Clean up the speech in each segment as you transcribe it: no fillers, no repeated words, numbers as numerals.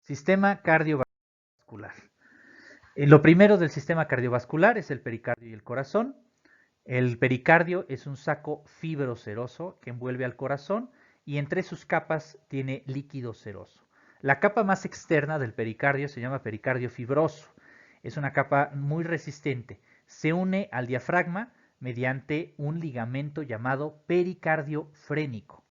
Sistema cardiovascular. Lo primero del sistema cardiovascular es el pericardio y el corazón. El pericardio es un saco fibroseroso que envuelve al corazón y entre sus capas tiene líquido seroso. La capa más externa del pericardio se llama pericardio fibroso. Es una capa muy resistente. Se une al diafragma mediante un ligamento llamado pericardio frénico.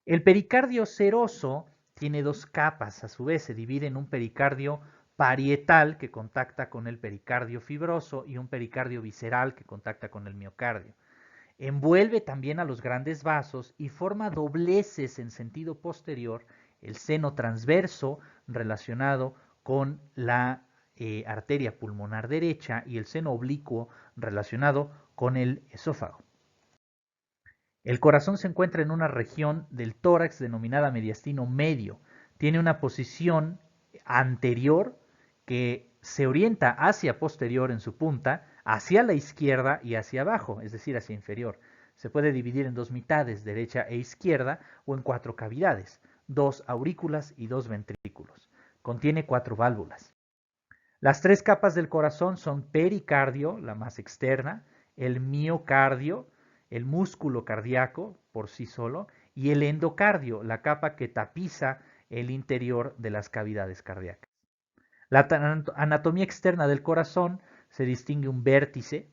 El pericardio seroso tiene dos capas, a su vez se divide en un pericardio parietal que contacta con el pericardio fibroso y un pericardio visceral que contacta con el miocardio. Envuelve también a los grandes vasos y forma dobleces en sentido posterior, el seno transverso relacionado con la arteria pulmonar derecha y el seno oblicuo relacionado con el esófago. El corazón se encuentra en una región del tórax denominada mediastino medio. Tiene una posición anterior que se orienta hacia posterior en su punta, hacia la izquierda y hacia abajo, es decir, hacia inferior. Se puede dividir en dos mitades, derecha e izquierda, o en cuatro cavidades, dos aurículas y dos ventrículos. Contiene cuatro válvulas. Las tres capas del corazón son pericardio, la más externa, el miocardio, el músculo cardíaco por sí solo, y el endocardio, la capa que tapiza el interior de las cavidades cardíacas. La anatomía externa del corazón se distingue un vértice,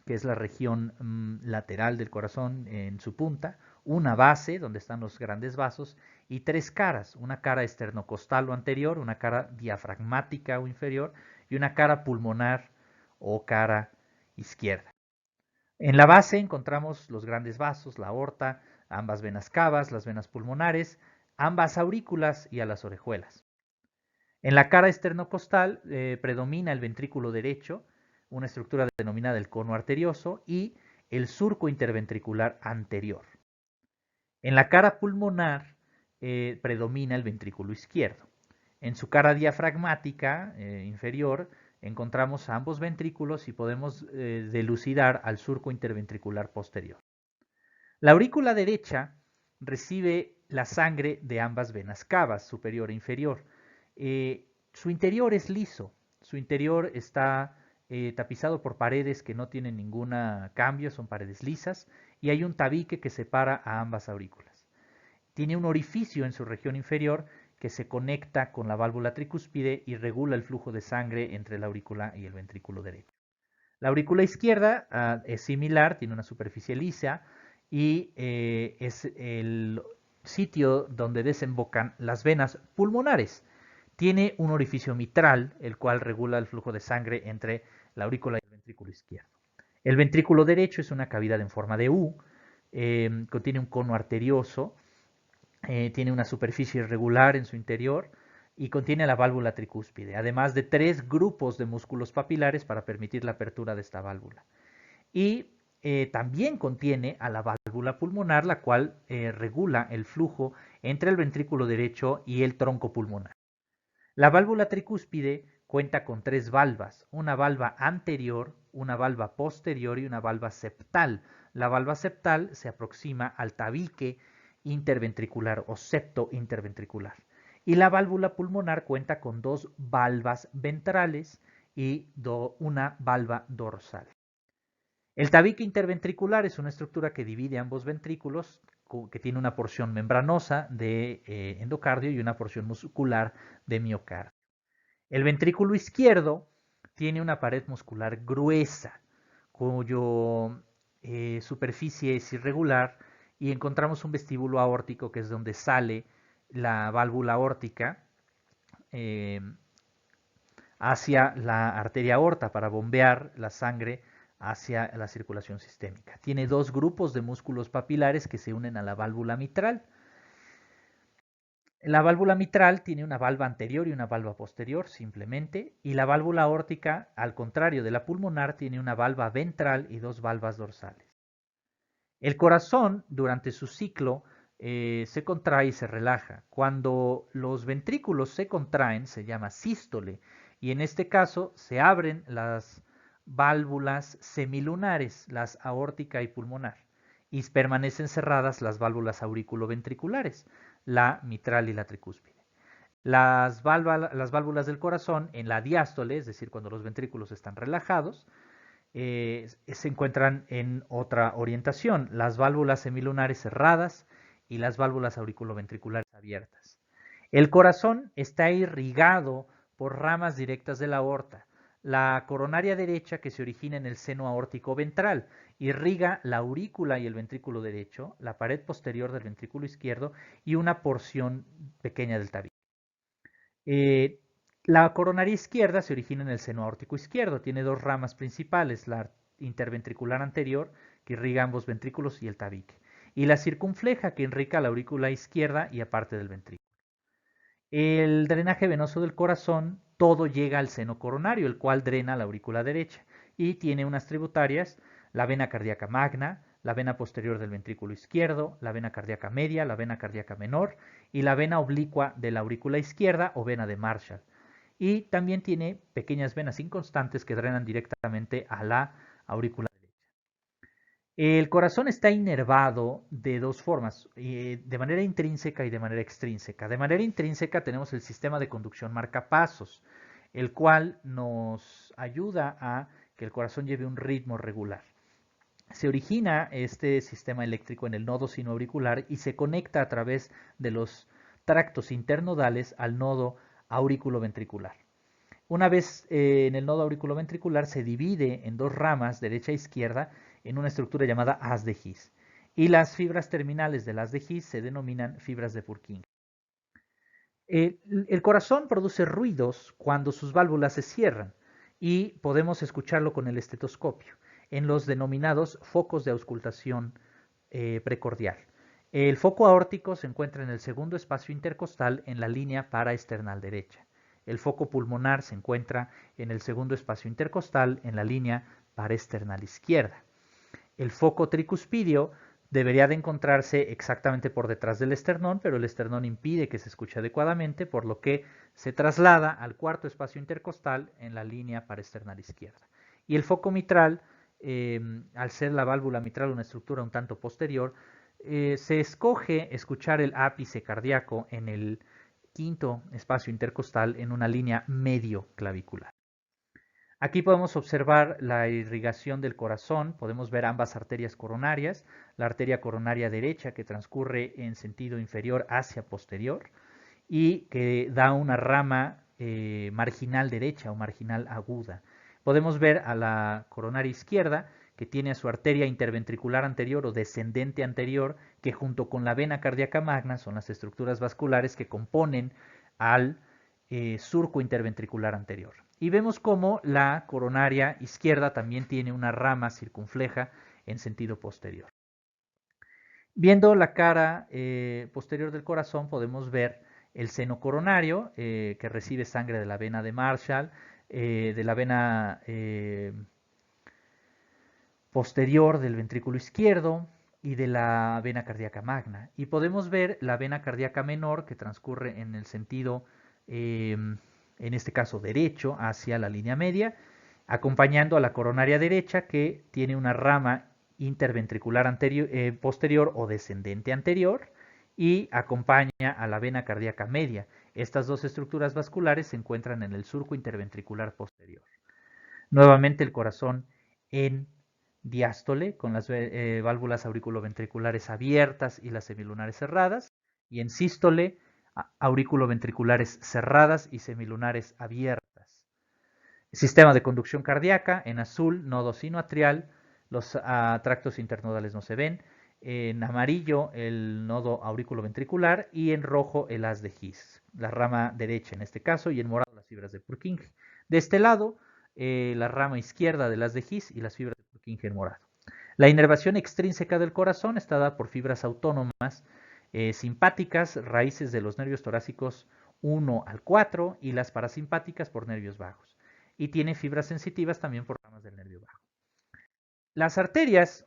que es la región lateral del corazón en su punta, una base, donde están los grandes vasos, y tres caras, una cara esternocostal o anterior, una cara diafragmática o inferior, y una cara pulmonar o cara izquierda. En la base encontramos los grandes vasos, la aorta, ambas venas cavas, las venas pulmonares, ambas aurículas y a las orejuelas. En la cara esternocostal predomina el ventrículo derecho, una estructura denominada el cono arterioso, y el surco interventricular anterior. En la cara pulmonar predomina el ventrículo izquierdo. En su cara diafragmática inferior encontramos ambos ventrículos y podemos delucidar al surco interventricular posterior. La aurícula derecha recibe la sangre de ambas venas cavas, superior e inferior. Su interior es liso, su interior está tapizado por paredes que no tienen ningún cambio, son paredes lisas, y hay un tabique que separa a ambas aurículas. Tiene un orificio en su región inferior que se conecta con la válvula tricúspide y regula el flujo de sangre entre la aurícula y el ventrículo derecho. La aurícula izquierda es similar, tiene una superficie lisa y es el sitio donde desembocan las venas pulmonares. Tiene un orificio mitral, el cual regula el flujo de sangre entre la aurícula y el ventrículo izquierdo. El ventrículo derecho es una cavidad en forma de U, contiene un cono arterioso, tiene una superficie irregular en su interior y contiene la válvula tricúspide, además de tres grupos de músculos papilares para permitir la apertura de esta válvula. Y también contiene a la válvula pulmonar, la cual regula el flujo entre el ventrículo derecho y el tronco pulmonar. La válvula tricúspide cuenta con tres valvas, una valva anterior, una valva posterior y una valva septal. La valva septal se aproxima al tabique interventricular o septo interventricular. Y la válvula pulmonar cuenta con dos valvas ventrales y una valva dorsal. El tabique interventricular es una estructura que divide ambos ventrículos, que tiene una porción membranosa de endocardio y una porción muscular de miocardio. El ventrículo izquierdo tiene una pared muscular gruesa, cuyo superficie es irregular, y encontramos un vestíbulo aórtico que es donde sale la válvula aórtica hacia la arteria aorta para bombear la sangre hacia la circulación sistémica. Tiene dos grupos de músculos papilares que se unen a la válvula mitral. La válvula mitral tiene una valva anterior y una valva posterior, simplemente, y la válvula aórtica, al contrario de la pulmonar, tiene una valva ventral y dos valvas dorsales. El corazón, durante su ciclo, se contrae y se relaja. Cuando los ventrículos se contraen, se llama sístole, y en este caso se abren las válvulas semilunares, las aórtica y pulmonar, y permanecen cerradas las válvulas auriculoventriculares, la mitral y la tricúspide. Las válvulas del corazón en la diástole, es decir, cuando los ventrículos están relajados, se encuentran en otra orientación, las válvulas semilunares cerradas y las válvulas auriculoventriculares abiertas. El corazón está irrigado por ramas directas de la aorta. La coronaria derecha, que se origina en el seno aórtico ventral, irriga la aurícula y el ventrículo derecho, la pared posterior del ventrículo izquierdo y una porción pequeña del tabique. Eh, la coronaria izquierda se origina en el seno aórtico izquierdo, tiene dos ramas principales, la interventricular anterior, que irriga ambos ventrículos y el tabique, y la circunfleja, que irriga la aurícula izquierda y aparte del ventrículo. El drenaje venoso del corazón, todo llega al seno coronario, el cual drena la aurícula derecha, y tiene unas tributarias, la vena cardíaca magna, la vena posterior del ventrículo izquierdo, la vena cardíaca media, la vena cardíaca menor y la vena oblicua de la aurícula izquierda o vena de Marshall. Y también tiene pequeñas venas inconstantes que drenan directamente a la aurícula derecha. El corazón está inervado de dos formas, de manera intrínseca y de manera extrínseca. De manera intrínseca tenemos el sistema de conducción marcapasos, el cual nos ayuda a que el corazón lleve un ritmo regular. Se origina este sistema eléctrico en el nodo sinoauricular y se conecta a través de los tractos internodales al nodo auriculoventricular. Una vez en el nodo auriculoventricular se divide en dos ramas, derecha e izquierda, en una estructura llamada haz de His. Y las fibras terminales del haz de His se denominan fibras de Purkinje. El corazón produce ruidos cuando sus válvulas se cierran y podemos escucharlo con el estetoscopio en los denominados focos de auscultación precordial. El foco aórtico se encuentra en el segundo espacio intercostal en la línea paraesternal derecha. El foco pulmonar se encuentra en el segundo espacio intercostal en la línea paraesternal izquierda. El foco tricuspidio debería de encontrarse exactamente por detrás del esternón, pero el esternón impide que se escuche adecuadamente, por lo que se traslada al cuarto espacio intercostal en la línea paraesternal izquierda. Y el foco mitral, al ser la válvula mitral una estructura un tanto posterior, se escoge escuchar el ápice cardíaco en el quinto espacio intercostal en una línea medio clavicular. Aquí podemos observar la irrigación del corazón, podemos ver ambas arterias coronarias, la arteria coronaria derecha que transcurre en sentido inferior hacia posterior y que da una rama marginal derecha o marginal aguda. Podemos ver a la coronaria izquierda que tiene a su arteria interventricular anterior o descendente anterior, que junto con la vena cardíaca magna son las estructuras vasculares que componen al surco interventricular anterior. Y vemos cómo la coronaria izquierda también tiene una rama circunfleja en sentido posterior. Viendo la cara posterior del corazón podemos ver el seno coronario que recibe sangre de la vena de Marshall, de la vena posterior del ventrículo izquierdo y de la vena cardíaca magna. Y podemos ver la vena cardíaca menor que transcurre en el sentido, en este caso derecho, hacia la línea media, acompañando a la coronaria derecha que tiene una rama interventricular anterior, posterior o descendente anterior y acompaña a la vena cardíaca media. Estas dos estructuras vasculares se encuentran en el surco interventricular posterior. Nuevamente el corazón en diástole con las válvulas auriculoventriculares abiertas y las semilunares cerradas, y en sístole auriculoventriculares cerradas y semilunares abiertas. Sistema de conducción cardíaca, en azul, nodo sinoatrial, los tractos internodales no se ven, en amarillo el nodo auriculoventricular y en rojo el haz de His, la rama derecha en este caso, y en morado las fibras de Purkinje. De este lado, la rama izquierda de las de His y las fibras de Purkinje en morado. La inervación extrínseca del corazón está dada por fibras autónomas simpáticas, raíces de los nervios torácicos 1 al 4 y las parasimpáticas por nervios vagos. Y tiene fibras sensitivas también por ramas del nervio vago. Las arterias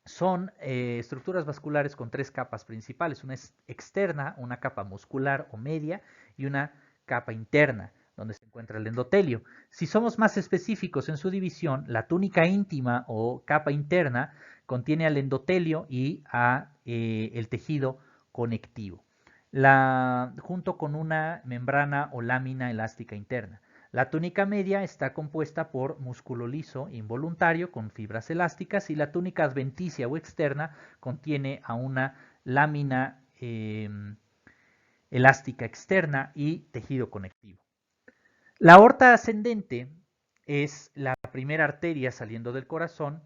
son estructuras vasculares con tres capas principales. Una es externa, una capa muscular o media y una capa interna, donde se encuentra el endotelio. Si somos más específicos en su división, la túnica íntima o capa interna contiene al endotelio y el tejido conectivo. junto con una membrana o lámina elástica interna. La túnica media está compuesta por músculo liso involuntario con fibras elásticas y la túnica adventicia o externa contiene a una lámina elástica externa y tejido conectivo. La aorta ascendente es la primera arteria saliendo del corazón,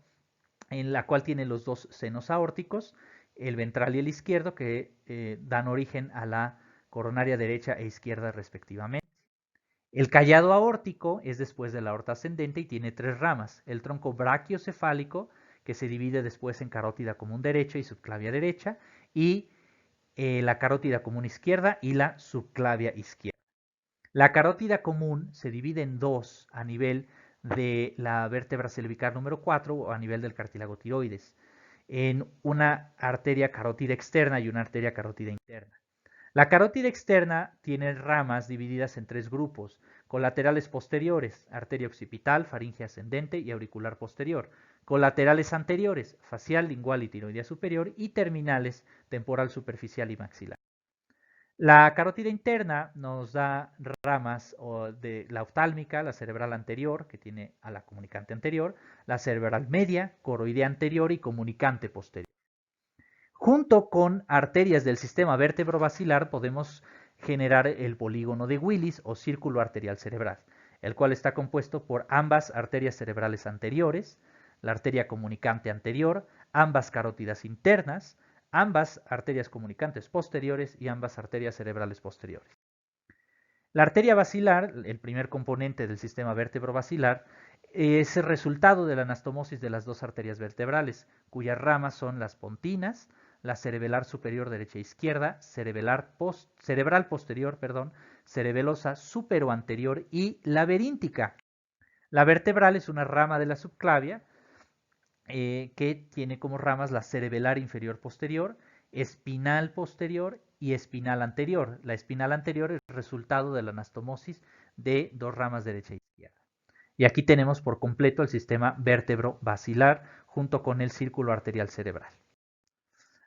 en la cual tiene los dos senos aórticos, el ventral y el izquierdo, que dan origen a la coronaria derecha e izquierda respectivamente. El callado aórtico es después de la aorta ascendente y tiene tres ramas: el tronco brachiocefálico, que se divide después en carótida común derecha y subclavia derecha, y la carótida común izquierda y la subclavia izquierda. La carótida común se divide en dos a nivel de la vértebra cervical número 4 o a nivel del cartílago tiroides, en una arteria carótida externa y una arteria carótida interna. La carótida externa tiene ramas divididas en tres grupos: colaterales posteriores, arteria occipital, faringe ascendente y auricular posterior; colaterales anteriores, facial, lingual y tiroidea superior; y terminales, temporal superficial y maxilar. La carótida interna nos da ramas de la oftálmica, la cerebral anterior, que tiene a la comunicante anterior, la cerebral media, coroidea anterior y comunicante posterior. Junto con arterias del sistema vértebro-basilar podemos generar el polígono de Willis o círculo arterial cerebral, el cual está compuesto por ambas arterias cerebrales anteriores, la arteria comunicante anterior, ambas carótidas internas, ambas arterias comunicantes posteriores y ambas arterias cerebrales posteriores. La arteria basilar, el primer componente del sistema vértebro-basilar, es el resultado de la anastomosis de las dos arterias vertebrales, cuyas ramas son las pontinas, la cerebelar superior derecha e izquierda, cerebral posterior, cerebelosa superoanterior y laberíntica. La vertebral es una rama de la subclavia que tiene como ramas la cerebelar inferior posterior, espinal posterior y espinal anterior. La espinal anterior es resultado de la anastomosis de dos ramas derecha e izquierda. Y aquí tenemos por completo el sistema vértebro-basilar junto con el círculo arterial cerebral.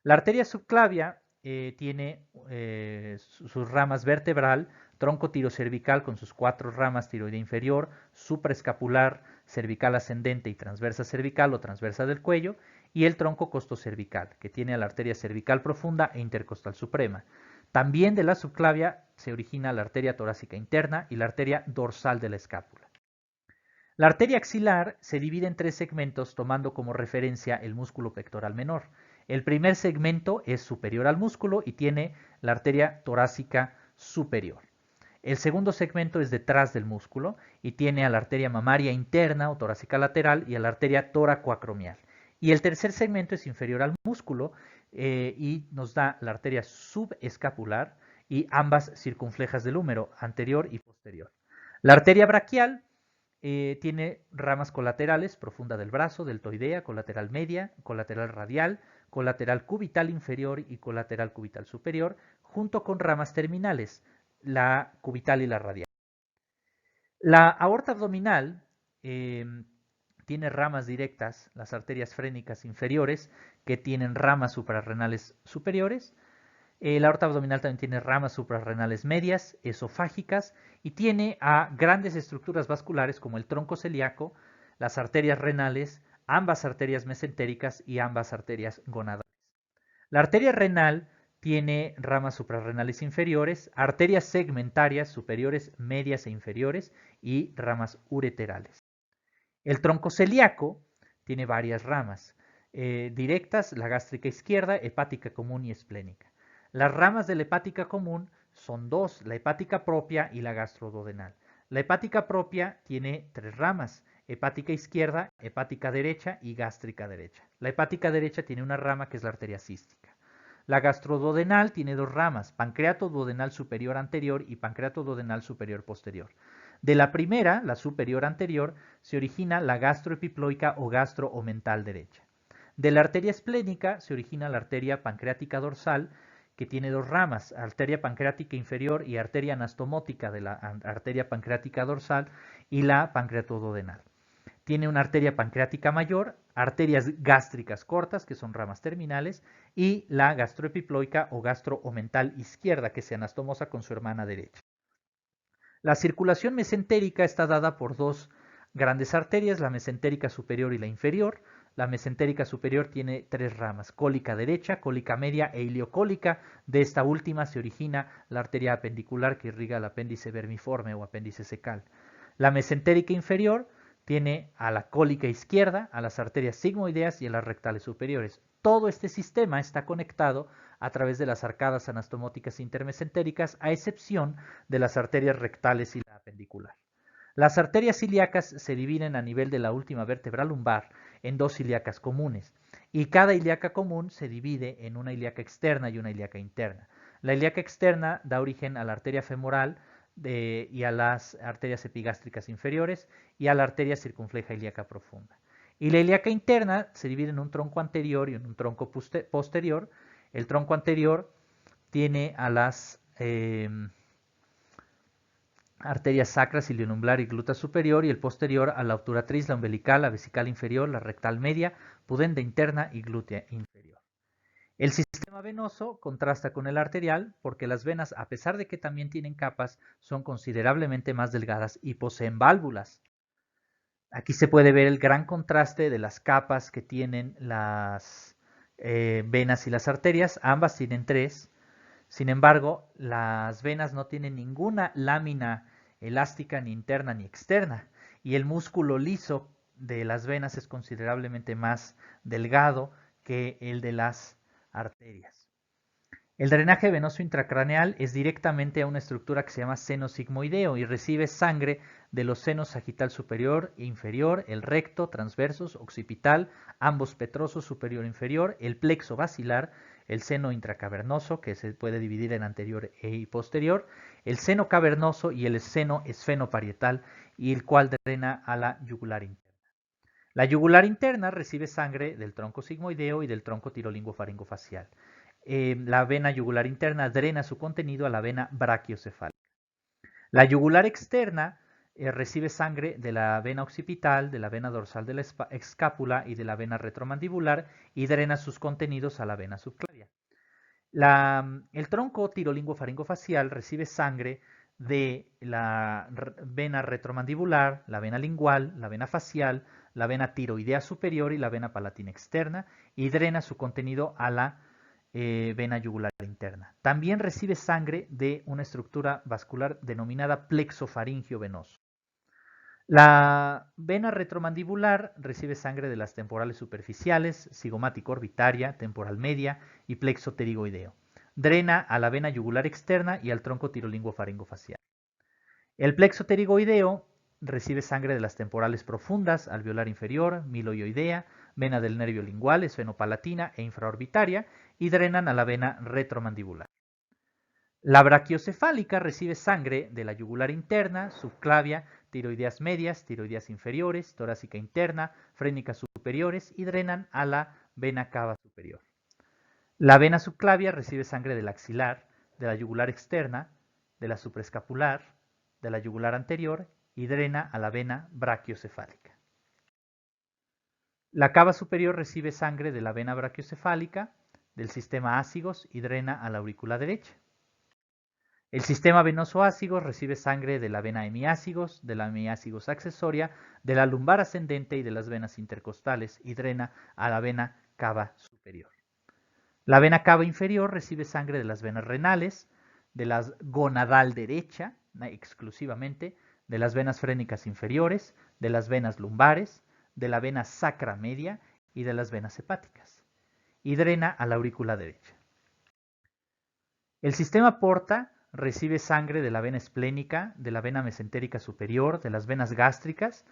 La arteria subclavia tiene sus ramas vertebral, tronco tirocervical con sus cuatro ramas: tiroidea inferior, supraescapular, cervical ascendente y transversa cervical o transversa del cuello, y el tronco costocervical, que tiene a la arteria cervical profunda e intercostal suprema. También de la subclavia se origina la arteria torácica interna y la arteria dorsal de la escápula. La arteria axilar se divide en tres segmentos tomando como referencia el músculo pectoral menor. El primer segmento es superior al músculo y tiene la arteria torácica superior. El segundo segmento es detrás del músculo y tiene a la arteria mamaria interna o torácica lateral y a la arteria toracoacromial. Y el tercer segmento es inferior al músculo y nos da la arteria subescapular y ambas circunflejas del húmero, anterior y posterior. La arteria braquial tiene ramas colaterales: profunda del brazo, deltoidea, colateral media, colateral radial, colateral cubital inferior y colateral cubital superior, junto con ramas terminales, la cubital y la radial. La aorta abdominal tiene ramas directas, las arterias frénicas inferiores, que tienen ramas suprarrenales superiores. La aorta abdominal también tiene ramas suprarrenales medias, esofágicas, y tiene a grandes estructuras vasculares como el tronco celíaco, las arterias renales, ambas arterias mesentéricas y ambas arterias gonadales. La arteria renal tiene ramas suprarrenales inferiores, arterias segmentarias superiores, medias e inferiores y ramas ureterales. El tronco celíaco tiene varias ramas directas: la gástrica izquierda, hepática común y esplénica. Las ramas de la hepática común son dos: la hepática propia y la gastroduodenal. La hepática propia tiene tres ramas: hepática izquierda, hepática derecha y gástrica derecha. La hepática derecha tiene una rama que es la arteria cística. La gastroduodenal tiene dos ramas: pancreato duodenal superior anterior y pancreato duodenal superior posterior. De la primera, la superior anterior, se origina la gastroepiploica o gastroomental derecha. De la arteria esplénica se origina la arteria pancreática dorsal, que tiene dos ramas: arteria pancreática inferior y arteria anastomótica de la arteria pancreática dorsal, y la pancreatoduodenal. Tiene una arteria pancreática mayor, arterias gástricas cortas, que son ramas terminales, y la gastroepiploica o gastroomental izquierda, que se anastomosa con su hermana derecha. La circulación mesentérica está dada por dos grandes arterias, la mesentérica superior y la inferior. La mesentérica superior tiene tres ramas, cólica derecha, cólica media e iliocólica. De esta última se origina la arteria apendicular que irriga el apéndice vermiforme o apéndice secal. La mesentérica inferior tiene a la cólica izquierda, a las arterias sigmoideas y a las rectales superiores. Todo este sistema está conectado a través de las arcadas anastomóticas intermesentéricas, a excepción de las arterias rectales y la apendicular. Las arterias ilíacas se dividen a nivel de la última vértebra lumbar en dos ilíacas comunes, y cada ilíaca común se divide en una ilíaca externa y una ilíaca interna. La ilíaca externa da origen a la arteria femoral y a las arterias epigástricas inferiores y a la arteria circunfleja ilíaca profunda. Y la ilíaca interna se divide en un tronco anterior y en un tronco posterior. El tronco anterior tiene a las arterias sacras, ilionumblar y gluta superior, y el posterior a la obturatriz, la umbilical, la vesical inferior, la rectal media, pudenda interna y glútea inferior. El sistema venoso contrasta con el arterial porque las venas, a pesar de que también tienen capas, son considerablemente más delgadas y poseen válvulas. Aquí se puede ver el gran contraste de las capas que tienen las venas y las arterias. Ambas tienen tres. Sin embargo, las venas no tienen ninguna lámina elástica ni interna ni externa, y el músculo liso de las venas es considerablemente más delgado que el de las arterias. El drenaje venoso intracraneal es directamente a una estructura que se llama seno sigmoideo y recibe sangre de los senos sagital superior e inferior, el recto, transversos, occipital, ambos petrosos superior e inferior, el plexo basilar, el seno intracavernoso, que se puede dividir en anterior y posterior, el seno cavernoso y el seno esfenoparietal, y el cual drena a la yugular interna. La yugular interna recibe sangre del tronco sigmoideo y del tronco tirolinguofaringofacial. La vena yugular interna drena su contenido a la vena brachiocefálica. La yugular externa recibe sangre de la vena occipital, de la vena dorsal de la escápula y de la vena retromandibular y drena sus contenidos a la vena subclavia. El tronco tirolinguofaringofacial recibe sangre de la vena retromandibular, la vena lingual, la vena facial, la vena tiroidea superior y la vena palatina externa y drena su contenido a la vena yugular interna. También recibe sangre de una estructura vascular denominada plexo faringio venoso. La vena retromandibular recibe sangre de las temporales superficiales, cigomático orbitaria, temporal media y plexo pterigoideo. Drena a la vena yugular externa y al tronco tirolinguofaringofacial. El plexo pterigoideo recibe sangre de las temporales profundas, alveolar inferior, miloioidea, vena del nervio lingual, esfenopalatina e infraorbitaria y drenan a la vena retromandibular. La brachiocefálica recibe sangre de la yugular interna, subclavia, tiroideas medias, tiroideas inferiores, torácica interna, frénicas superiores y drenan a la vena cava superior. La vena subclavia recibe sangre del axilar, de la yugular externa, de la supraescapular, de la yugular anterior y drena a la vena brachiocefálica. La cava superior recibe sangre de la vena brachiocefálica, del sistema ácigos y drena a la aurícula derecha. El sistema venoso ácigos recibe sangre de la vena hemiácigos, de la hemiácigos accesoria, de la lumbar ascendente y de las venas intercostales y drena a la vena cava superior. La vena cava inferior recibe sangre de las venas renales, de la gonadal derecha exclusivamente, de las venas frénicas inferiores, de las venas lumbares, de la vena sacra media y de las venas hepáticas, y drena a la aurícula derecha. El sistema porta recibe sangre de la vena esplénica, de la vena mesentérica superior, de las venas gástricas,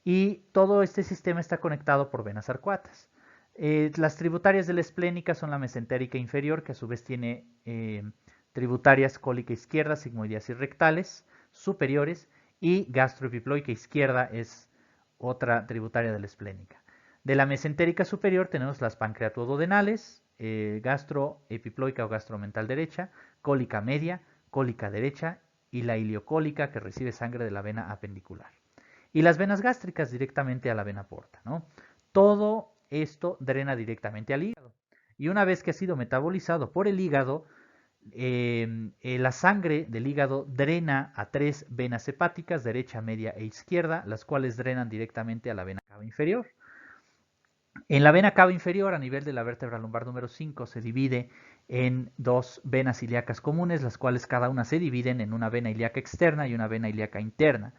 y todo este sistema está conectado por venas arcuatas. Las tributarias de la esplénica son la mesentérica inferior, que a su vez tiene tributarias cólica izquierda, sigmoideas y rectales superiores, y gastroepiploica izquierda es otra tributaria de la esplénica. De la mesentérica superior tenemos las pancreatoduodenales, gastroepiploica o gastromental derecha, cólica media, cólica derecha y la iliocólica, que recibe sangre de la vena apendicular. Y las venas gástricas directamente a la vena porta, ¿no? Todo esto drena directamente al hígado. Y una vez que ha sido metabolizado por el hígado, la sangre del hígado drena a 3 venas hepáticas, derecha, media e izquierda, las cuales drenan directamente a la vena cava inferior. En la vena cava inferior, a nivel de la vértebra lumbar número 5, se divide en 2 venas ilíacas comunes, las cuales cada una se dividen en una vena ilíaca externa y una vena ilíaca interna.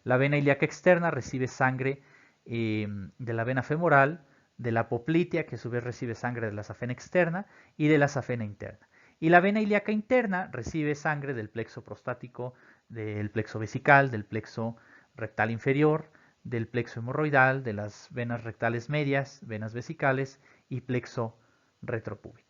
La vena ilíaca externa recibe sangre de la vena femoral, de la poplitea, que a su vez recibe sangre de la safena externa, y de la safena interna. Y la vena ilíaca interna recibe sangre del plexo prostático, del plexo vesical, del plexo rectal inferior, del plexo hemorroidal, de las venas rectales medias, venas vesicales y plexo retropúbico.